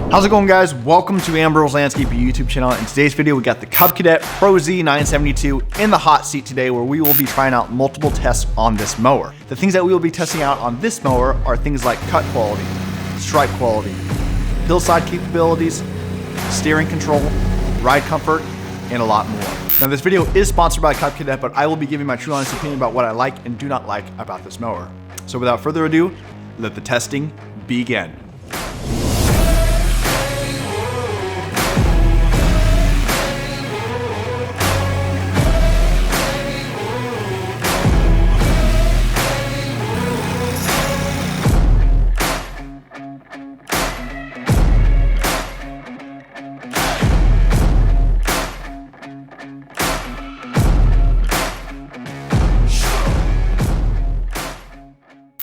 How's it going, guys? Welcome to Ambro's Landscape YouTube channel. In today's video, we got the Cub Cadet ProZ 972 in the hot seat today, where we will be trying out multiple tests on this mower. The things that we will be testing out on this mower are things like cut quality, stripe quality, hillside capabilities, steering control, ride comfort, and a lot more. Now, this video is sponsored by Cub Cadet, but I will be giving my true honest opinion about what I like and do not like about this mower. So without further ado, let the testing begin.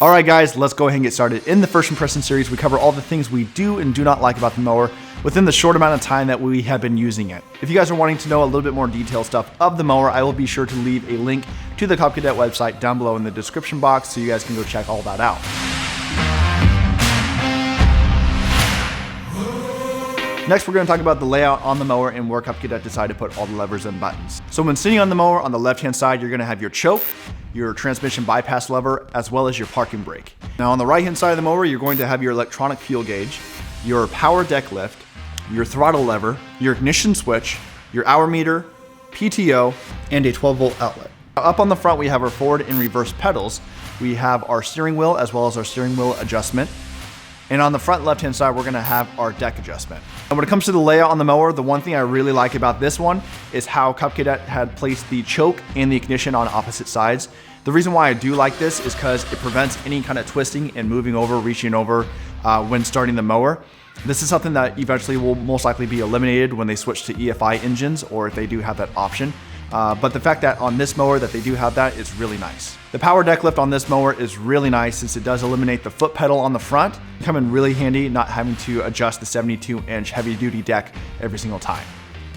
Alright guys, let's go ahead and get started. In the first impression series, we cover all the things we do and do not like about the mower within the short amount of time that we have been using it. If you guys are wanting to know a little bit more detailed stuff of the mower, I will be sure to leave a link to the Cub Cadet website down below in the description box so you guys can go check all that out. Next, we're going to talk about the layout on the mower and where Cub Cadet decided to put all the levers and buttons. So when sitting on the mower, on the left-hand side, you're going to have your choke, your transmission bypass lever, as well as your parking brake. Now on the right-hand side of the mower, you're going to have your electronic fuel gauge, your power deck lift, your throttle lever, your ignition switch, your hour meter, PTO, and a 12-volt outlet. Now, up on the front, we have our forward and reverse pedals. We have our steering wheel as well as our steering wheel adjustment. And on the front left-hand side, we're gonna have our deck adjustment. And when it comes to the layout on the mower, the one thing I really like about this one is how Cub Cadet had placed the choke and the ignition on opposite sides. The reason why I do like this is because it prevents any kind of twisting and moving over, reaching over when starting the mower. This is something that eventually will most likely be eliminated when they switch to EFI engines, or if they do have that option. But the fact that on this mower that they do have that is really nice. The power deck lift on this mower is really nice since it does eliminate the foot pedal on the front, come in really handy not having to adjust the 72-inch heavy-duty deck every single time.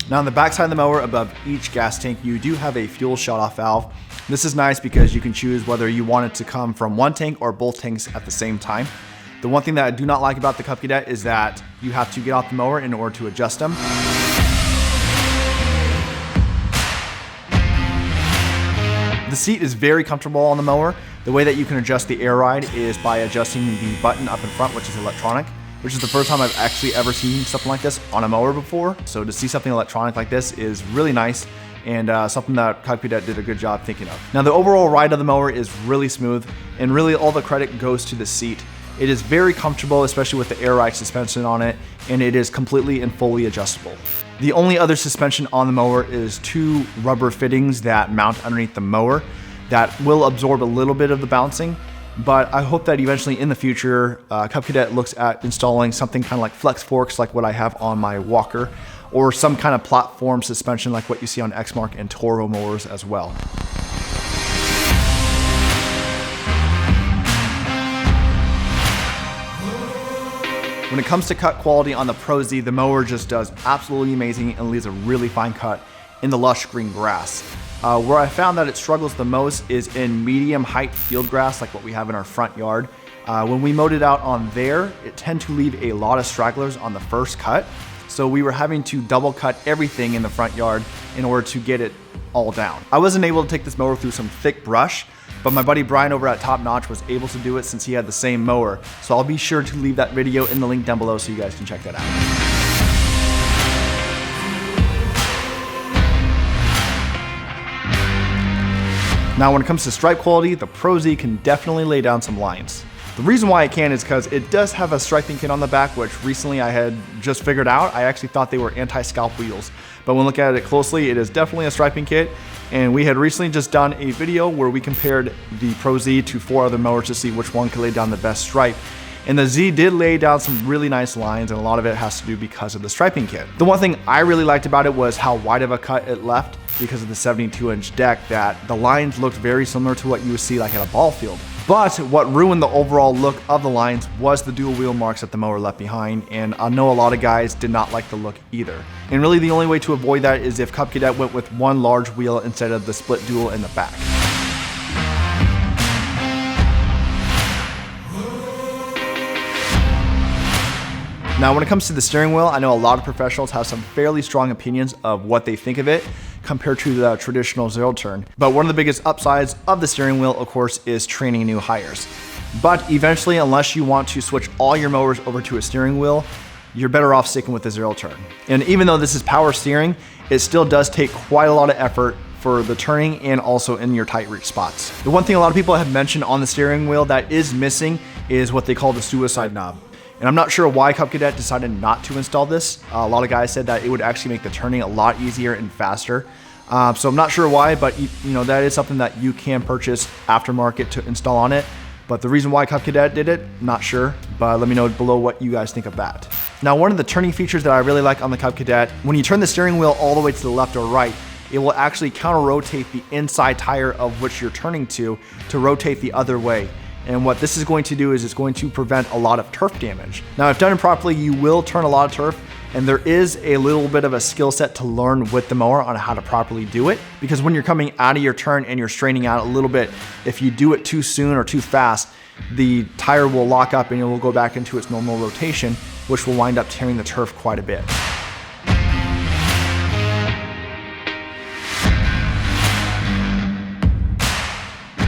Now on the back side of the mower, above each gas tank, you do have a fuel shut-off valve. This is nice because you can choose whether you want it to come from one tank or both tanks at the same time. The one thing that I do not like about the Cub Cadet is that you have to get off the mower in order to adjust them. The seat is very comfortable on the mower. The way that you can adjust the air ride is by adjusting the button up in front, which is electronic, which is the first time I've actually ever seen something like this on a mower before. So to see something electronic like this is really nice and something that Cub Cadet did a good job thinking of. Now the overall ride of the mower is really smooth, and really all the credit goes to the seat. It is very comfortable, especially with the air ride suspension on it, and it is completely and fully adjustable. The only other suspension on the mower is two rubber fittings that mount underneath the mower that will absorb a little bit of the bouncing, but I hope that eventually in the future, Cub Cadet looks at installing something kind of like flex forks like what I have on my Walker, or some kind of platform suspension like what you see on Exmark and Toro mowers as well. When it comes to cut quality on the ProZ, the mower just does absolutely amazing and leaves a really fine cut in the lush green grass. Where I found that it struggles the most is in medium height field grass like what we have in our front yard. When we mowed it out on there, it tended to leave a lot of stragglers on the first cut. So we were having to double cut everything in the front yard in order to get it all down. I wasn't able to take this mower through some thick brush, but my buddy Brian over at Top Notch was able to do it since he had the same mower. So I'll be sure to leave that video in the link down below so you guys can check that out. Now when it comes to stripe quality, the ProZ can definitely lay down some lines. The reason why it can is because it does have a striping kit on the back, which recently I had just figured out. I actually thought they were anti-scalp wheels, but when looking at it closely, it is definitely a striping kit. And we had recently just done a video where we compared the ProZ to 4 other mowers to see which one could lay down the best stripe. And the Z did lay down some really nice lines, and a lot of it has to do because of the striping kit. The one thing I really liked about it was how wide of a cut it left because of the 72-inch deck, that the lines looked very similar to what you would see like at a ball field. But what ruined the overall look of the lines was the dual wheel marks that the mower left behind, and I know a lot of guys did not like the look either. And really the only way to avoid that is if Cub Cadet went with one large wheel instead of the split dual in the back. Now, when it comes to the steering wheel, I know a lot of professionals have some fairly strong opinions of what they think of it compared to the traditional zero turn. But one of the biggest upsides of the steering wheel, of course, is training new hires. But eventually, unless you want to switch all your mowers over to a steering wheel, you're better off sticking with the zero turn. And even though this is power steering, it still does take quite a lot of effort for the turning and also in your tight reach spots. The one thing a lot of people have mentioned on the steering wheel that is missing is what they call the suicide knob. And I'm not sure why Cub Cadet decided not to install this. A lot of guys said that it would actually make the turning a lot easier and faster. So I'm not sure why, but you know, that is something that you can purchase aftermarket to install on it. But the reason why Cub Cadet did it, not sure, but let me know below what you guys think of that. Now, one of the turning features that I really like on the Cub Cadet, when you turn the steering wheel all the way to the left or right, it will actually counter rotate the inside tire of which you're turning to rotate the other way. And what this is going to do is it's going to prevent a lot of turf damage. Now, if done properly, you will turn a lot of turf, and there is a little bit of a skill set to learn with the mower on how to properly do it. Because when you're coming out of your turn and you're straightening out a little bit, if you do it too soon or too fast, the tire will lock up and it will go back into its normal rotation, which will wind up tearing the turf quite a bit.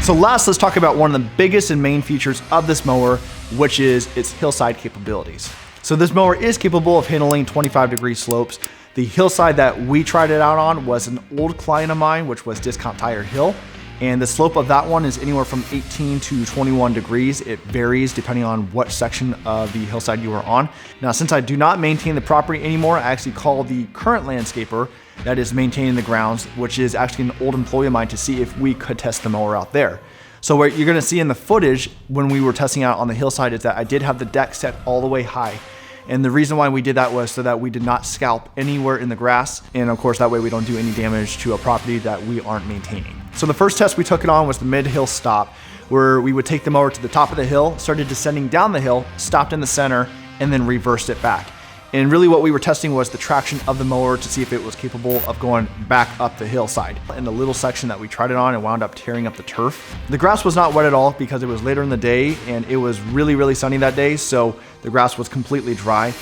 So last, let's talk about one of the biggest and main features of this mower, which is its hillside capabilities. So this mower is capable of handling 25-degree slopes. The hillside that we tried it out on was an old client of mine, which was Discount Tire Hill. And the slope of that one is anywhere from 18 to 21 degrees. It varies depending on what section of the hillside you are on. Now, since I do not maintain the property anymore, I actually call the current landscaper that is maintaining the grounds, which is actually an old employee of mine, to see if we could test the mower out there. So what you're gonna see in the footage when we were testing out on the hillside is that I did have the deck set all the way high. And the reason why we did that was so that we did not scalp anywhere in the grass. And of course, that way we don't do any damage to a property that we aren't maintaining. So the first test we took it on was the mid-hill stop, where we would take the mower to the top of the hill, started descending down the hill, stopped in the center, and then reversed it back. And really what we were testing was the traction of the mower to see if it was capable of going back up the hillside. In the little section that we tried it on, it wound up tearing up the turf. The grass was not wet at all because it was later in the day and it was really, really sunny that day, so the grass was completely dry.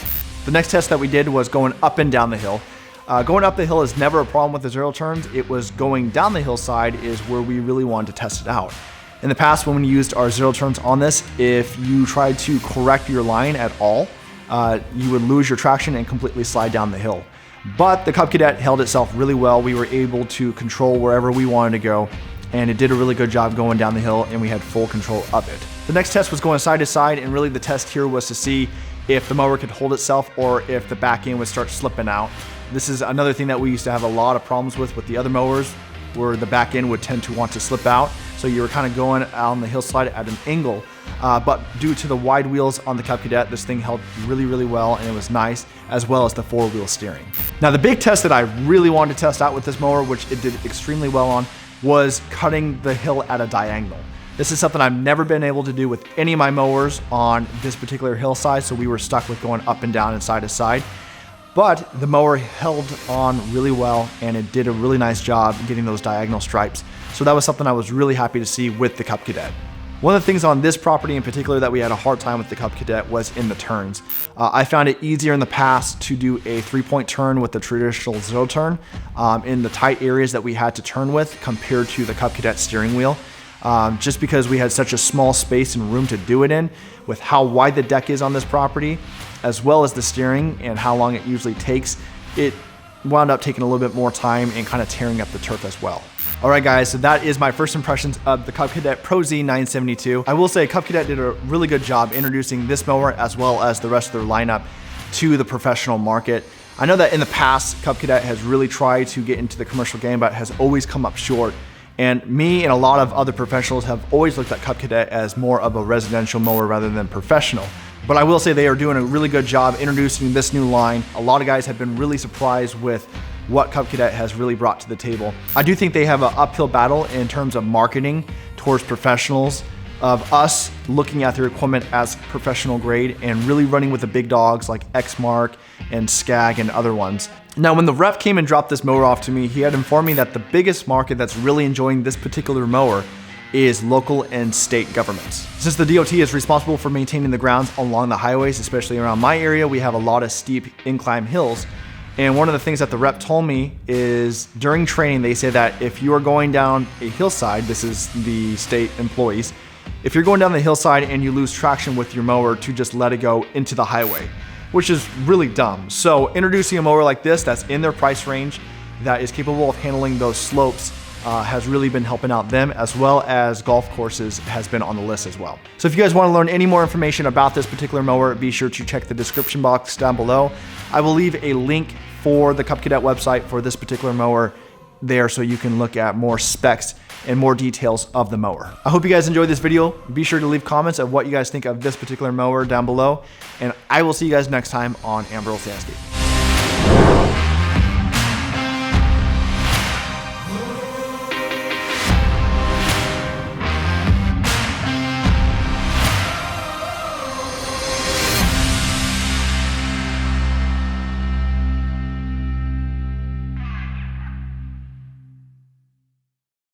The next test that we did was going up and down the hill. Going up the hill is never a problem with the zero turns. It was going down the hillside is where we really wanted to test it out. In the past, when we used our zero turns on this, if you tried to correct your line at all, you would lose your traction and completely slide down the hill. But the Cub Cadet held itself really well. We were able to control wherever we wanted to go, and it did a really good job going down the hill, and we had full control of it. The next test was going side to side, and really the test here was to see if the mower could hold itself or if the back end would start slipping out. This is another thing that we used to have a lot of problems with the other mowers, where the back end would tend to want to slip out. So you were kind of going on the hillside at an angle. But due to the wide wheels on the Cub Cadet, this thing held really, really well, and it was nice, as well as the four-wheel steering. Now, the big test that I really wanted to test out with this mower, which it did extremely well on, was cutting the hill at a diagonal. This is something I've never been able to do with any of my mowers on this particular hillside, so we were stuck with going up and down and side to side. But the mower held on really well, and it did a really nice job getting those diagonal stripes. So that was something I was really happy to see with the Cub Cadet. One of the things on this property in particular that we had a hard time with the Cub Cadet was in the turns. I found it easier in the past to do a 3-point turn with the traditional zero turn in the tight areas that we had to turn with compared to the Cub Cadet steering wheel. Just because we had such a small space and room to do it in, with how wide the deck is on this property, as well as the steering and how long it usually takes, it wound up taking a little bit more time and kind of tearing up the turf as well. All right, guys, so that is my first impressions of the Cub Cadet ProZ 972. I will say Cub Cadet did a really good job introducing this mower as well as the rest of their lineup to the professional market. I know that in the past, Cub Cadet has really tried to get into the commercial game, but has always come up short. And me and a lot of other professionals have always looked at Cub Cadet as more of a residential mower rather than professional. But I will say they are doing a really good job introducing this new line. A lot of guys have been really surprised with what Cub Cadet has really brought to the table. I do think they have an uphill battle in terms of marketing towards professionals of us looking at their equipment as professional grade and really running with the big dogs like Exmark and Skag and other ones. Now, when the rep came and dropped this mower off to me, he had informed me that the biggest market that's really enjoying this particular mower is local and state governments. Since the DOT is responsible for maintaining the grounds along the highways, especially around my area, we have a lot of steep incline hills. And one of the things that the rep told me is during training, they say that if you are going down a hillside, this is the state employees, if you're going down the hillside and you lose traction with your mower, to just let it go into the highway, which is really dumb. So introducing a mower like this that's in their price range, that is capable of handling those slopes, has really been helping out them, as well as golf courses has been on the list as well. So if you guys want to learn any more information about this particular mower, be sure to check the description box down below. I will leave a link for the Cub Cadet website for this particular mower there, so you can look at more specs and more details of the mower. I hope you guys enjoyed this video. Be sure to leave comments of what you guys think of this particular mower down below, and I will see you guys next time on Ambro's Landscape.